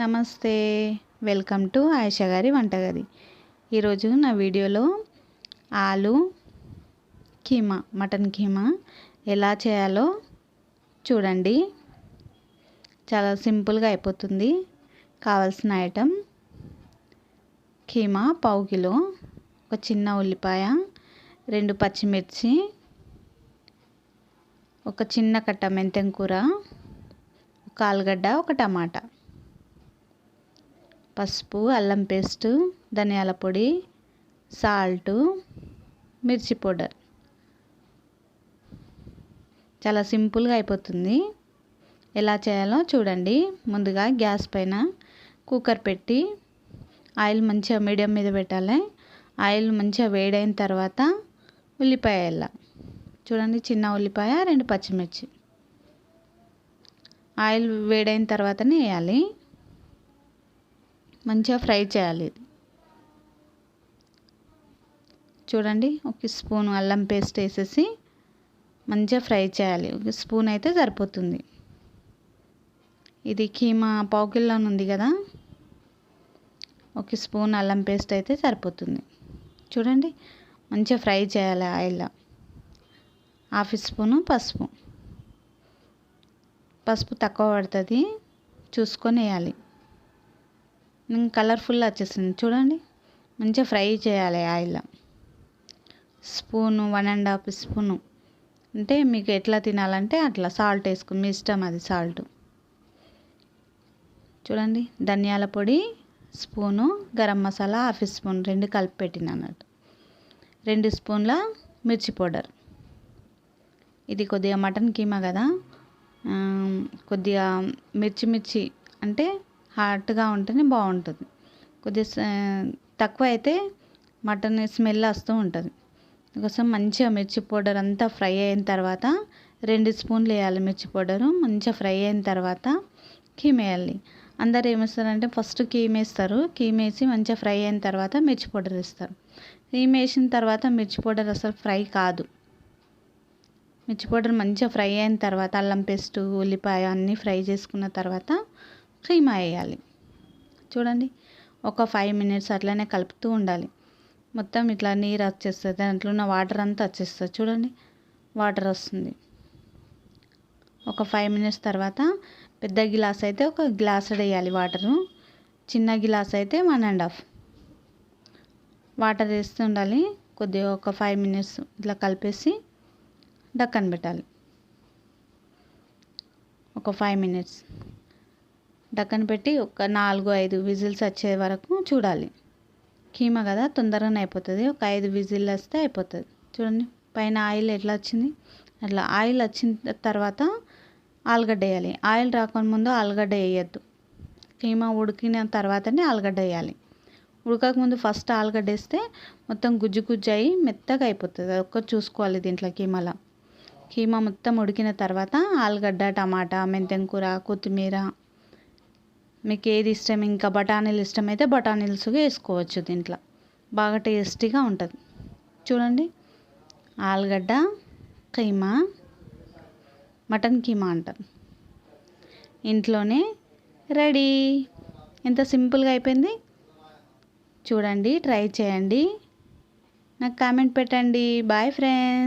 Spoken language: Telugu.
నమస్తే, వెల్కమ్ టు ఆయేషా గారి వంటగది. ఈరోజు నా వీడియోలో ఆలు కీమా, మటన్ కీమా ఎలా చేయాలో చూడండి. చాలా సింపుల్గా అయిపోతుంది. కావాల్సిన ఐటెం కీమా పావు కిలో, ఒక చిన్న ఉల్లిపాయ, 2 పచ్చిమిర్చి, ఒక చిన్న కట్ట మెంతెం కూర, ఒక ఆలుగడ్డ, ఒక టమాటా, పసుపు, అల్లం పేస్టు, ధనియాల పొడి, సాల్టు, మిర్చి పౌడర్. చాలా సింపుల్గా అయిపోతుంది. ఎలా చేయాలో చూడండి. ముందుగా గ్యాస్ పైన కుక్కర్ పెట్టి ఆయిల్ మంచిగా మీడియం మీద పెట్టాలి. ఆయిల్ మంచిగా వేడైన తర్వాత ఉల్లిపాయ వేయాలి. చూడండి, చిన్న ఉల్లిపాయ, 2 పచ్చిమిర్చి. ఆయిల్ వేడైన తర్వాతనే వేయాలి. మంచిగా ఫ్రై చేయాలి. చూడండి, ఒక స్పూన్ అల్లం పేస్ట్ వేసేసి మంచిగా ఫ్రై చేయాలి. ఒక స్పూన్ అయితే సరిపోతుంది. ఇది కీమా పావు కిలో ఉంది కదా, ఒక స్పూన్ అల్లం పేస్ట్ అయితే సరిపోతుంది. చూడండి, మంచిగా ఫ్రై చేయాలి ఆయిల్లో. 1/2 స్పూను పసుపు తక్కువ పడుతుంది, చూసుకొని వేయాలి. కలర్ఫుల్ వచ్చేసింది. చూడండి, మంచిగా ఫ్రై చేయాలి ఆయిల్లో. స్పూను 1.5 స్పూను, అంటే మీకు ఎట్లా తినాలంటే అట్లా సాల్ట్ వేసుకుని, మీ ఇష్టం అది సాల్ట్. చూడండి, ధనియాల పొడి స్పూను, గరం మసాలా 1/2 స్పూన్, 2 కలిపి పెట్టిన అన్నట్టు. 2 స్పూన్ల మిర్చి పౌడర్. ఇది కొద్దిగా మటన్ కీమా కదా, కొద్దిగా మిర్చి అంటే హాట్గా ఉంటేనే బాగుంటుంది. కొద్దిగా తక్కువ అయితే మటన్ స్మెల్ వస్తూ ఉంటుంది. అందుకోసం మంచిగా మిర్చి పౌడర్ అంతా ఫ్రై అయిన తర్వాత 2 స్పూన్లు వేయాలి మిర్చి పౌడరు. మంచిగా ఫ్రై అయిన తర్వాత కీమ వేయాలి. అందరు ఏమేస్తారంటే ఫస్ట్ కీమ వేస్తారు. కీమ వేసి మంచిగా ఫ్రై అయిన తర్వాత మిర్చి పౌడర్ వేస్తారు. కీమ వేసిన తర్వాత మిర్చి పౌడర్ అసలు ఫ్రై కాదు. మిర్చి పౌడర్ మంచిగా ఫ్రై అయిన తర్వాత అల్లం పేస్టు, ఉల్లిపాయ అన్నీ ఫ్రై చేసుకున్న తర్వాత కీమా వేయాలి. చూడండి, ఒక 5 మినిట్స్ అట్లనే కలుపుతూ ఉండాలి. మొత్తం ఇట్లా నీరు వచ్చేస్తుంది, దాంట్లో ఉన్న వాటర్ అంతా వచ్చేస్తుంది. చూడండి, వాటర్ వస్తుంది. ఒక 5 మినిట్స్ తర్వాత పెద్ద గిలాస్ అయితే 1 గ్లాస్ వేయాలి వాటరు, చిన్న గిలాస్ అయితే 1.5 వాటర్ వేస్తూ ఉండాలి. కొద్దిగా ఒక 5 మినిట్స్ ఇట్లా కలిపేసి డక్కన పెట్టాలి. ఒక 5 మినిట్స్ డక్కన పెట్టి ఒక 4-5 విజిల్స్ వచ్చే వరకు చూడాలి. కీమా కదా, తొందరగానే అయిపోతుంది. ఒక 5 విజిల్ వస్తే అయిపోతుంది. చూడండి, పైన ఆయిల్ ఎట్లా వచ్చింది. అట్లా ఆయిల్ వచ్చిన తర్వాత ఆలుగడ్డ వేయాలి. ఆయిల్ రాకుండా ముందు ఆలుగడ్డ వేయద్దు. కీమా ఉడికిన తర్వాతనే ఆలుగడ్డ వేయాలి. ఉడకకముందు ఫస్ట్ ఆలుగడ్డ వేస్తే మొత్తం గుజ్జు గుజ్జు అయ్యి మెత్తగా అయిపోతుంది. అది ఒక్కటి చూసుకోవాలి దీంట్లో. కీమా మొత్తం ఉడికిన తర్వాత ఆలుగడ్డ, టమాటా, మెంతెం కూర, కొత్తిమీర, మీకు ఏది ఇష్టం, ఇంకా బఠానీలు ఇష్టమైతే బఠానీలు వేసుకోవచ్చు. దీంట్లో బాగా టేస్టీగా ఉంటుంది. చూడండి, ఆలుగడ్డ కీమా, మటన్ కీమా అంటారు, ఇంట్లోనే రెడీ. ఎంత సింపుల్గా అయిపోయింది. చూడండి, ట్రై చేయండి, నాకు కామెంట్ పెట్టండి. Bye friends.